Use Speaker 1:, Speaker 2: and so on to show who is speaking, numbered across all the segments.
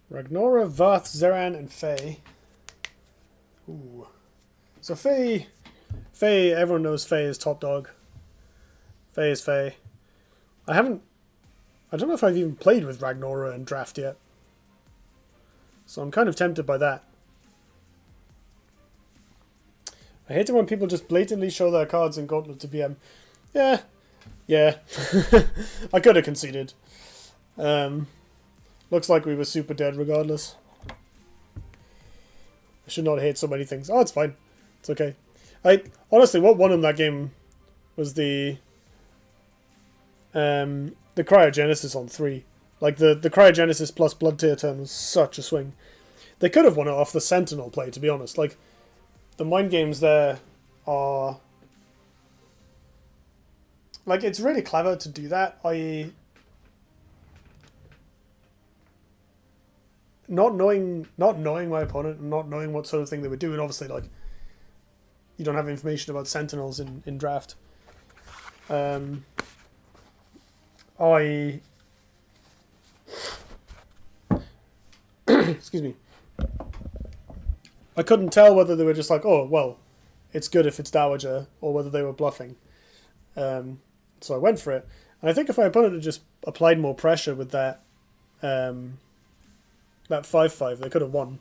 Speaker 1: Ragnora, Varth, Zeran, and Faye. Ooh. So Faye, everyone knows Faye is top dog. Faye is Faye. I don't know if I've even played with Ragnora in draft yet. So I'm kind of tempted by that. I hate it when people just blatantly show their cards in Gauntlet to BM. Yeah. I could have conceded. Looks like we were super dead regardless. I should not hate so many things. Oh, it's fine. It's okay. Honestly, what won him that game was the cryogenesis on 3. Like the cryogenesis plus blood tear turn was such a swing. They could have won it off the sentinel play, to be honest. Like the mind games there are like it's really clever to do that, i.e. not knowing my opponent and not knowing what sort of thing they would do, and obviously like you don't have information about sentinels in draft. Excuse me. I couldn't tell whether they were just like, oh well, it's good if it's Dowager, or whether they were bluffing. So I went for it, and I think if my opponent had just applied more pressure with that that 5/5, they could have won.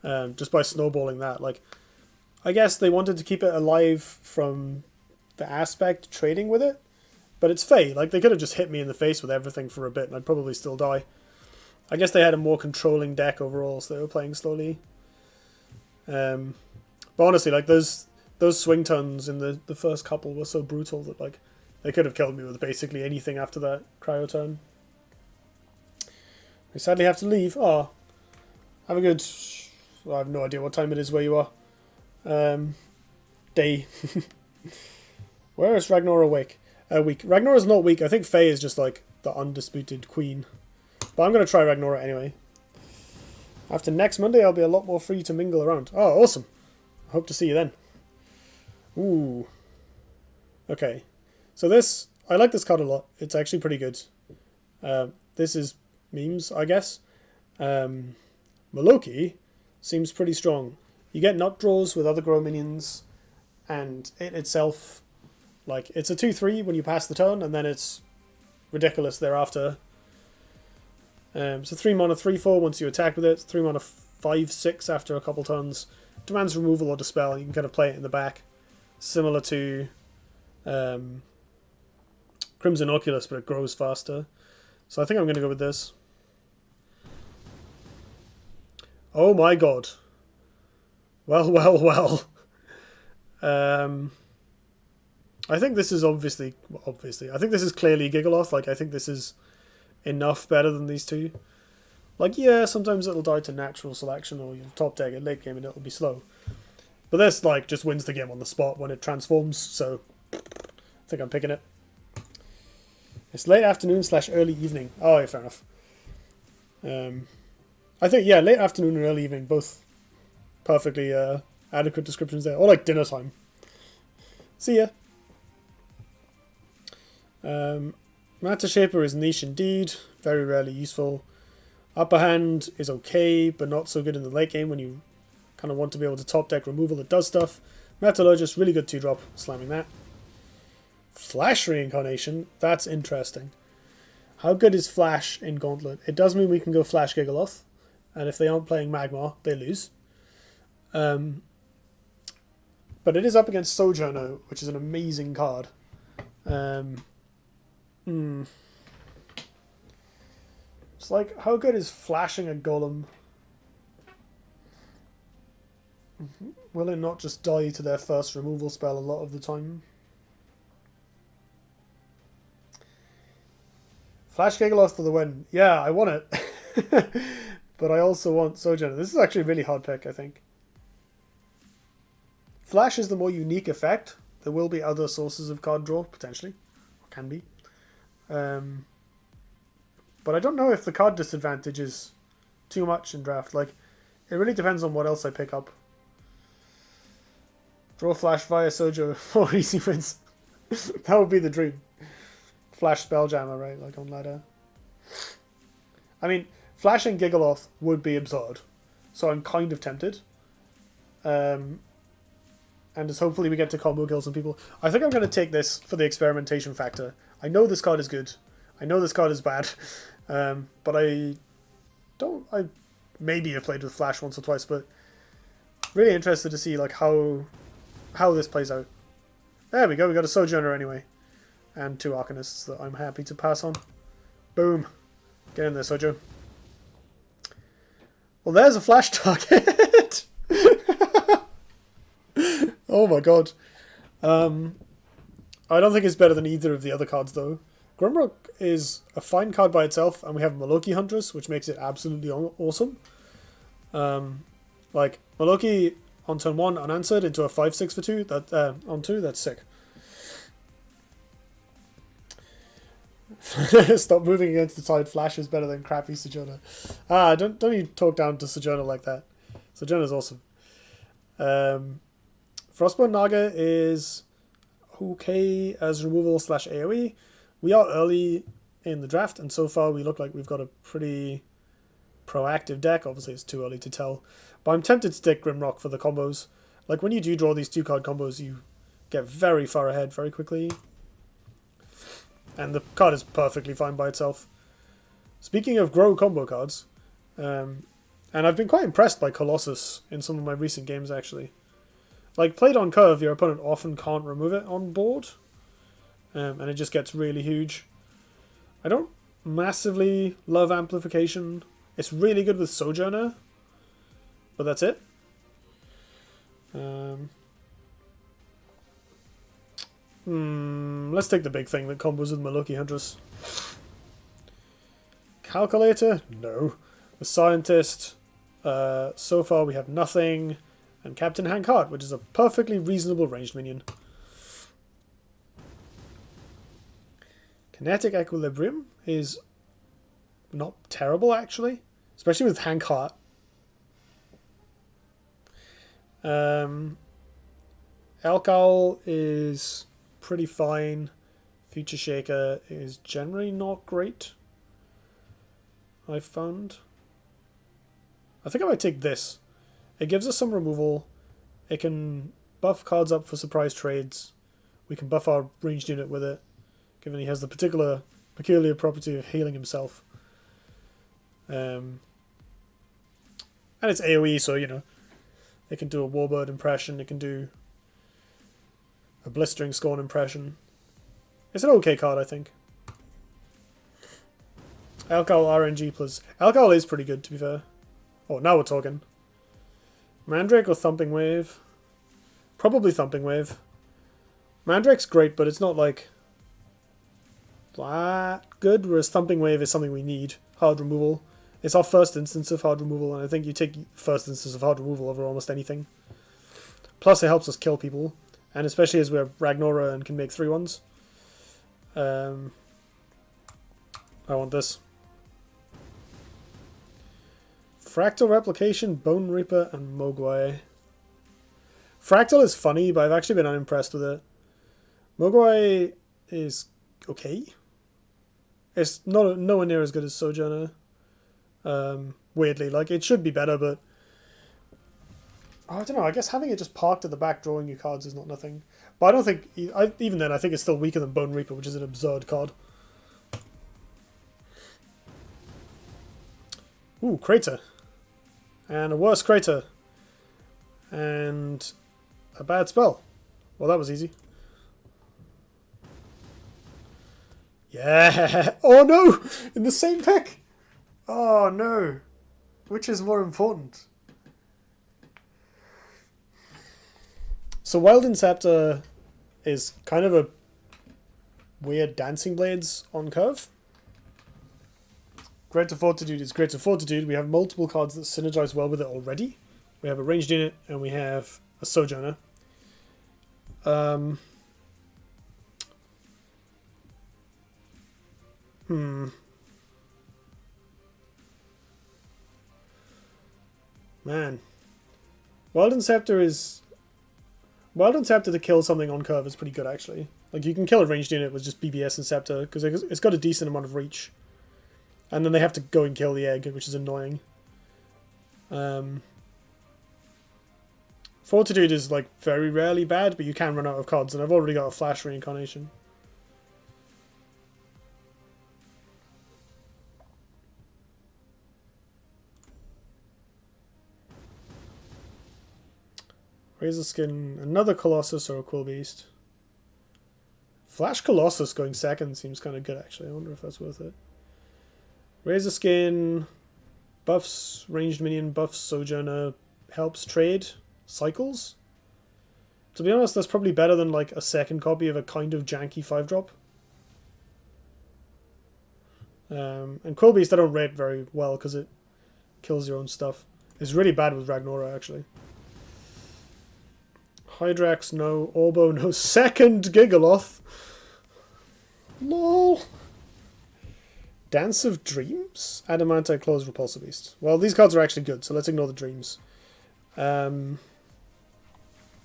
Speaker 1: Just by snowballing that. Like, I guess they wanted to keep it alive from the aspect trading with it, but it's Faye. Like, they could have just hit me in the face with everything for a bit, and I'd probably still die. I guess they had a more controlling deck overall, so they were playing slowly. But honestly, like those swing turns in the first couple were so brutal that like they could have killed me with basically anything after that cryo turn. I sadly have to leave. Oh, have a good... Well, I have no idea what time it is where you are. Day. Where is Ragnora weak? Ragnora's not weak. I think Faye is just like the undisputed queen. But I'm going to try Ragnora anyway. After next Monday, I'll be a lot more free to mingle around. Oh, awesome. I hope to see you then. Ooh. Okay. So this... I like this card a lot. It's actually pretty good. This is memes, I guess. Maloki seems pretty strong. You get nut draws with other grow minions, and it itself, like, it's a 2/3 when you pass the turn, and then it's ridiculous thereafter. So 3 mana 3/4 once you attack with it, 3 mana 5/6 after a couple turns. Demands removal or dispel. You can kind of play it in the back, similar to Crimson Oculus, but it grows faster. So I think I'm going to go with this. Oh my god. Well. I think this is obviously. I think this is clearly Gigaloth. Like, I think this is enough better than these two. Like, yeah, sometimes it'll die to natural selection, or you top deck at late game and it'll be slow. But this, like, just wins the game on the spot when it transforms, so I think I'm picking it. It's late afternoon / early evening. Oh, yeah, fair enough. I think, yeah, late afternoon and early evening, both perfectly adequate descriptions there. Or like dinner time. See ya. Matter Shaper is niche indeed. Very rarely useful. Upper Hand is okay, but not so good in the late game when you kind of want to be able to top deck removal that does stuff. Metallurgist, really good 2-drop, slamming that. Flash Reincarnation, that's interesting. How good is Flash in Gauntlet? It does mean we can go Flash Gigaloth, and if they aren't playing Magmar, they lose. But it is up against Sojourner, which is an amazing card. It's like, how good is flashing a Golem? Will it not just die to their first removal spell a lot of the time? Flash Gigaloth for the win. Yeah, I want it. But I also want Sojourner. This is actually a really hard pick, I think. Flash is the more unique effect. There will be other sources of card draw, potentially. Or can be. But I don't know if the card disadvantage is too much in draft. Like, it really depends on what else I pick up. Draw Flash via Sojo for easy wins. That would be the dream. Flash Spelljammer, right? Like on ladder. I mean, Flashing Gigaloth would be absurd. So I'm kind of tempted. And as hopefully we get to combo kill some people. I think I'm going to take this for the experimentation factor. I know this card is good. I know this card is bad. But I maybe have played with Flash once or twice, but really interested to see like how this plays out. There we go, we got a Sojourner anyway. And 2 Arcanists that I'm happy to pass on. Boom. Get in there, Sojo. Well, there's a Flash target. Oh my god. I don't think it's better than either of the other cards though. Grimrock is a fine card by itself, and we have Maloki Huntress, which makes it absolutely awesome. Like, Maloki on turn 1 unanswered into a 5/6 for 2, that on 2, that's sick. Stop moving against the tide. Flash is better than crappy Sojourner. Don't you talk down to Sojourner like that. Sojourner's awesome. Frostbone Naga is okay as removal / AoE. We are early in the draft, and so far we look like we've got a pretty proactive deck. Obviously it's too early to tell, but I'm tempted to take Grimrock for the combos. Like, when you do draw these 2-card combos, you get very far ahead very quickly. And the card is perfectly fine by itself. Speaking of grow combo cards, and I've been quite impressed by Colossus in some of my recent games actually. Like, played on curve, your opponent often can't remove it on board, and it just gets really huge. I don't massively love Amplification. It's really good with Sojourner, but that's it. Let's take the big thing that combos with Maloki Huntress. Calculator? No. The Scientist? So far we have nothing. And Captain Hankard, which is a perfectly reasonable ranged minion. Kinetic Equilibrium is not terrible, actually. Especially with Hankard. Alcowl is pretty fine. Future Shaker is generally not great, I've found. I think I might take this. It gives us some removal. It can buff cards up for surprise trades. We can buff our ranged unit with it, given he has the peculiar property of healing himself. And it's AoE, so, you know, it can do a Warbird impression. It can do a Blistering Scorn impression. It's an okay card, I think. Alcohol RNG plus... Alcohol is pretty good, to be fair. Oh, now we're talking. Mandrake or Thumping Wave? Probably Thumping Wave. Mandrake's great, but it's not, like, that good, whereas Thumping Wave is something we need. Hard removal. It's our first instance of hard removal, and I think you take first instance of hard removal over almost anything. Plus, it helps us kill people, and especially as we're Ragnora and can make 3/1s. I want this. Fractal Replication, Bone Reaper, and Mogwai. Fractal is funny, but I've actually been unimpressed with it. Mogwai is okay. It's nowhere near as good as Sojourner. Weirdly, like, it should be better, but I don't know. I guess having it just parked at the back drawing you cards is not nothing. But I don't think, even then, I think it's still weaker than Bone Reaper, which is an absurd card. Ooh, Crater. And a worse Crater. And a bad spell. Well, that was easy. Yeah! Oh no! In the same pick! Oh no! Which is more important? So Wild Inceptor is kind of a weird Dancing Blades on curve. Greater Fortitude is Greater Fortitude. We have multiple cards that synergize well with it already. We have a ranged unit and we have a Sojourner. Man. Wild Inceptor to kill something on curve is pretty good, actually. Like, you can kill a ranged unit with just BBS Inceptor, because it's got a decent amount of reach. And then they have to go and kill the egg, which is annoying. Fortitude is like very rarely bad, but you can run out of cards, and I've already got a Flash Reincarnation. Razor Skin, another Colossus or a Quill Beast. Flash Colossus going second seems kind of good, actually. I wonder if that's worth it. Razor Skin, buffs, ranged minion, buffs, Sojourner, helps trade, cycles. To be honest, that's probably better than like a second copy of a kind of janky 5-drop. And Quill Beast I don't rate very well because it kills your own stuff. It's really bad with Ragnora, actually. Hydrax, no. Orbo, no. Second Gigaloth. Lol. Dance of Dreams? Adamantite Claws, Repulsor Beast. Well, these cards are actually good, so let's ignore the dreams. How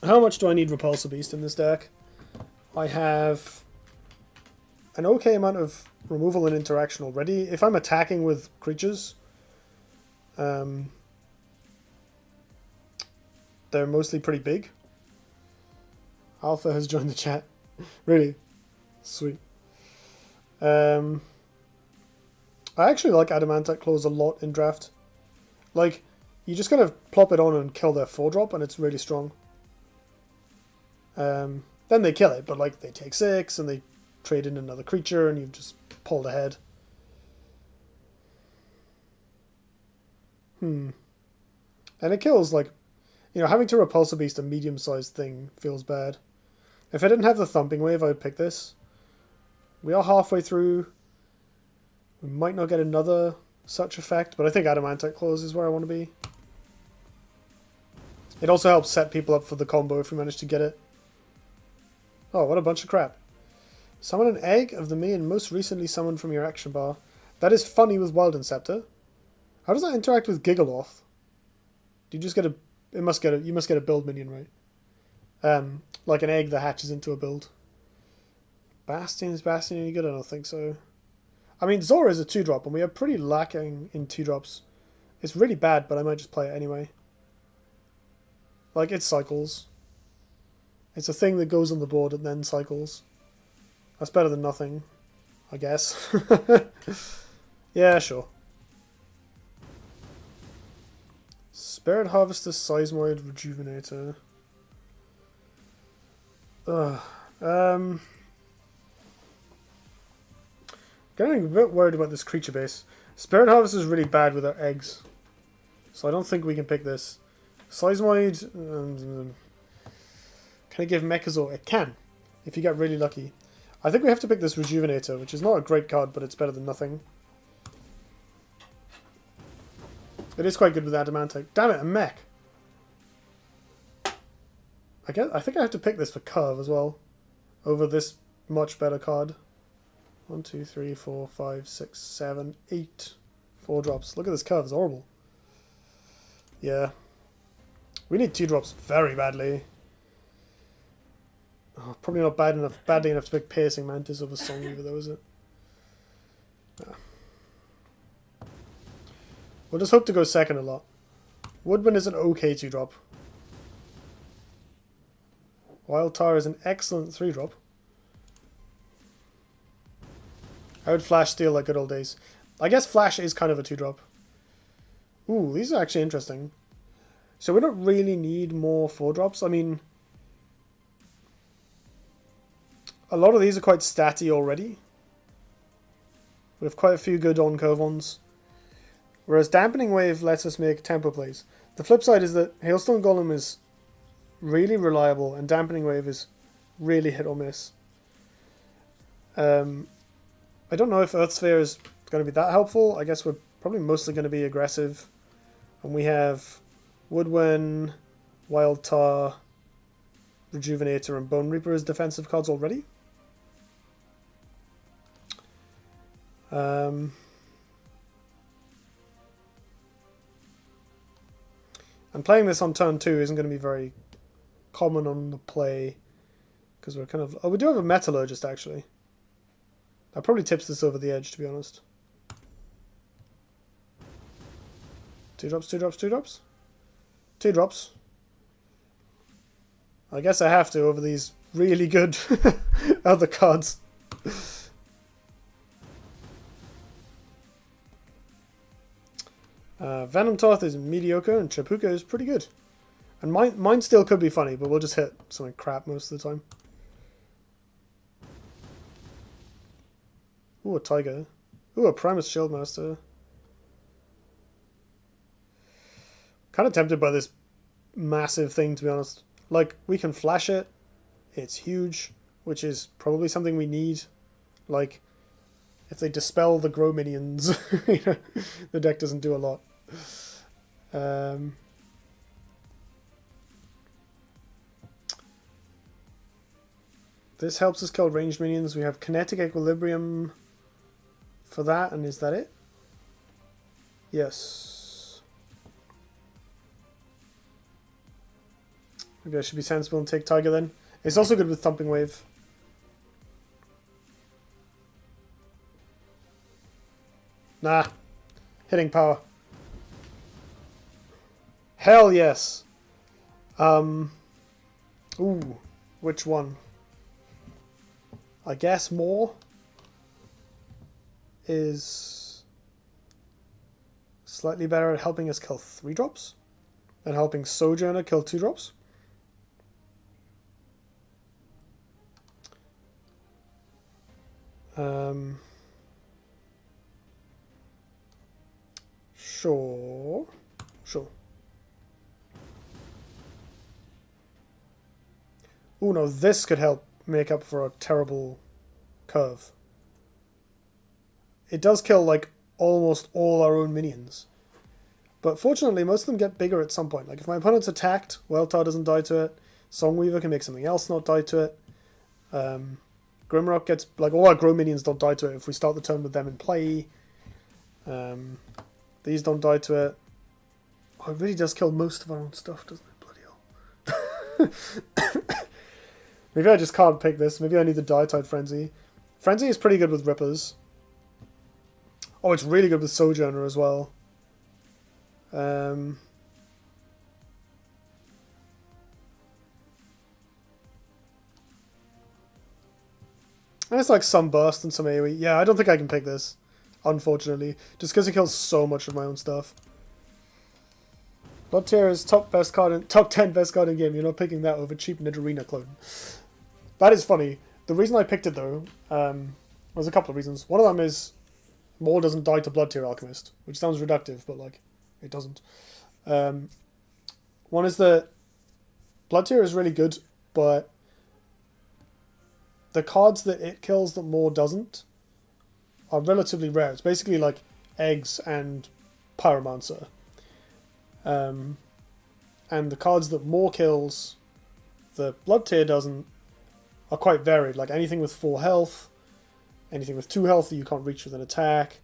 Speaker 1: much do I need Repulsor Beast in this deck? I have an okay amount of removal and interaction already. If I'm attacking with creatures, they're mostly pretty big. Alpha has joined the chat. Really? Sweet. I actually like Adamantite Claws a lot in draft. Like, you just kind of plop it on and kill their 4-drop, and it's really strong. Then they kill it, but like they take 6, and they trade in another creature, and you've just pulled ahead. And it kills, like, you know, having to Repulsor Beast a medium-sized thing feels bad. If I didn't have the Thumping Wave, I would pick this. We are halfway through. We might not get another such effect, but I think Adamantite Claws is where I want to be. It also helps set people up for the combo if we manage to get it. Oh, what a bunch of crap. Summon an egg of the minion most recently summoned from your action bar. That is funny with Wild Inceptor. How does that interact with Gigaloth? Do you just get a... you must get a build minion, right? Like an egg that hatches into a build. Bastion, is Bastion any good? I don't think so. I mean, Zora is a 2-drop, and we are pretty lacking in 2-drops. It's really bad, but I might just play it anyway. Like, it cycles. It's a thing that goes on the board and then cycles. That's better than nothing, I guess. Yeah, sure. Spirit Harvester, Seismoid, Rejuvenator. Getting a bit worried about this creature base. Spirit Harvester is really bad with our eggs, so I don't think we can pick this. Seismoid, can it give Mechazor? It can, if you get really lucky. I think we have to pick this Rejuvenator, which is not a great card, but it's better than nothing. It is quite good with Adamantite. Damn it, a mech! I think I have to pick this for curve as well, over this much better card. 1, 2, 3, 4, 5, 6, 7, 8. 4 drops. Look at this curve, it's horrible. Yeah. We need 2 drops very badly. Oh, probably not badly enough to pick Piercing Mantis over Songweaver though, is it? Yeah. We'll just hope to go second a lot. Woodman is an okay 2-drop. Wild Tar is an excellent 3-drop. I would Flash Steal like good old days. I guess Flash is kind of a 2-drop. Ooh, these are actually interesting. So we don't really need more 4-drops. I mean, a lot of these are quite statty already. We have quite a few good on-curve ones. Whereas Dampening Wave lets us make tempo plays. The flip side is that Hailstone Golem is really reliable and Dampening Wave is really hit or miss. I don't know if Earth Sphere is going to be that helpful. I guess we're probably mostly going to be aggressive. And we have Woodwind, Wild Tar, Rejuvenator, and Bone Reaper as defensive cards already. And playing this on turn 2 isn't going to be very common on the play. Because we're kind of... oh, we do have a Metallurgist, actually. That probably tips this over the edge, to be honest. 2 drops, 2 drops, 2 drops. 2 drops. I guess I have to over these really good other cards. Venom Toth is mediocre and Chapuka is pretty good. And mine still could be funny, but we'll just hit something crap most of the time. Ooh, a Tiger. Ooh, a Primus Shieldmaster. Kind of tempted by this massive thing, to be honest. Like, we can flash it. It's huge, which is probably something we need. Like, if they dispel the grow minions, you know, the deck doesn't do a lot. This helps us kill ranged minions. We have Kinetic Equilibrium for that, and is that it? Yes. Maybe I should be sensible and take Tiger then. It's also good with Thumping Wave. Nah. Hitting power. Hell yes. Ooh. Which one? I guess more is slightly better at helping us kill 3 drops than helping Sojourner kill 2 drops. Sure. Oh no, this could help make up for a terrible curve. It does kill like almost all our own minions. But fortunately, most of them get bigger at some point. Like if my opponent's attacked, Wildtar doesn't die to it. Songweaver can make something else not die to it. Grimrock gets, like all our grow minions don't die to it if we start the turn with them in play. These don't die to it. Oh, it really does kill most of our own stuff, doesn't it? Bloody hell. Maybe I just can't pick this. Maybe I need the Die-Tide Frenzy. Frenzy is pretty good with Rippers. Oh, it's really good with Sojourner as well. And it's like some burst and some AoE. Yeah, I don't think I can pick this, unfortunately. Just because it kills so much of my own stuff. Blood Tier is top 10 best card in game. You're not picking that over cheap Nidorina clone. That is funny. The reason I picked it though, was a couple of reasons. One of them is Maul doesn't die to Blood Tier Alchemist, which sounds reductive, but like it doesn't. One is that Blood Tier is really good, but the cards that it kills that Maul doesn't are relatively rare. It's basically like Eggs and Pyromancer. And the cards that Maul kills that Blood Tier doesn't are quite varied. Like anything with 4 health, anything with 2 health that you can't reach with an attack,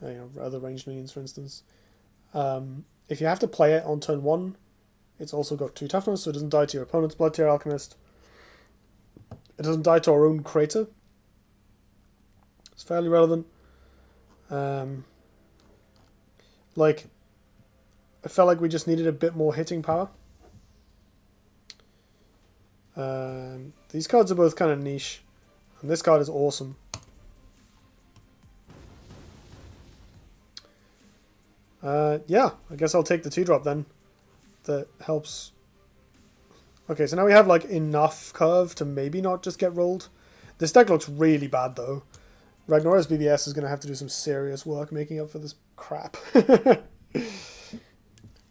Speaker 1: you know, other ranged minions for instance. If you have to play it on turn 1, it's also got 2 toughness, so it doesn't die to your opponent's Blood Tier Alchemist. It doesn't die to our own Crater. It's fairly relevant. Like, I felt like we just needed a bit more hitting power. These cards are both kind of niche, and this card is awesome. Yeah, I guess I'll take the 2-drop then. That helps. Okay, so now we have like enough curve to maybe not just get rolled. This deck looks really bad though. Ragnaros BBS is going to have to do some serious work making up for this crap.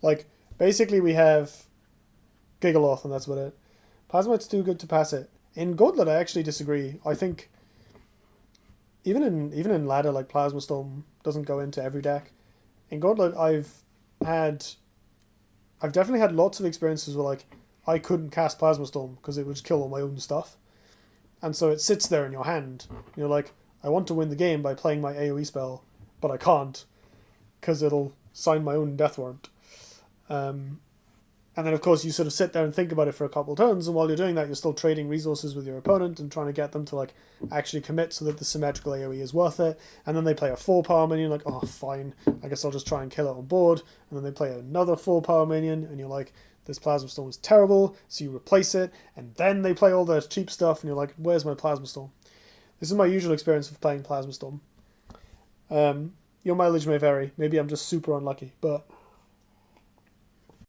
Speaker 1: Like, basically we have Gigaloth and that's about it. Plasmite's too good to pass it. In Gauntlet, I actually disagree. I think even in ladder, like Plasma Storm doesn't go into every deck. In Gauntlet, I've definitely had lots of experiences where like I couldn't cast Plasma Storm because it would just kill all my own stuff, and so it sits there in your hand. You're like, I want to win the game by playing my AoE spell, but I can't because it'll sign my own death warrant. And then, of course, you sort of sit there and think about it for a couple of turns, and while you're doing that, you're still trading resources with your opponent and trying to get them to, like, actually commit so that the symmetrical AoE is worth it. And then they play a 4-power minion, like, oh, fine, I guess I'll just try and kill it on board. And then they play another 4-power minion, and you're like, this Plasma Storm is terrible, so you replace it, and then they play all their cheap stuff, and you're like, where's my Plasma Storm? This is my usual experience of playing Plasma Storm. Your mileage may vary. Maybe I'm just super unlucky, but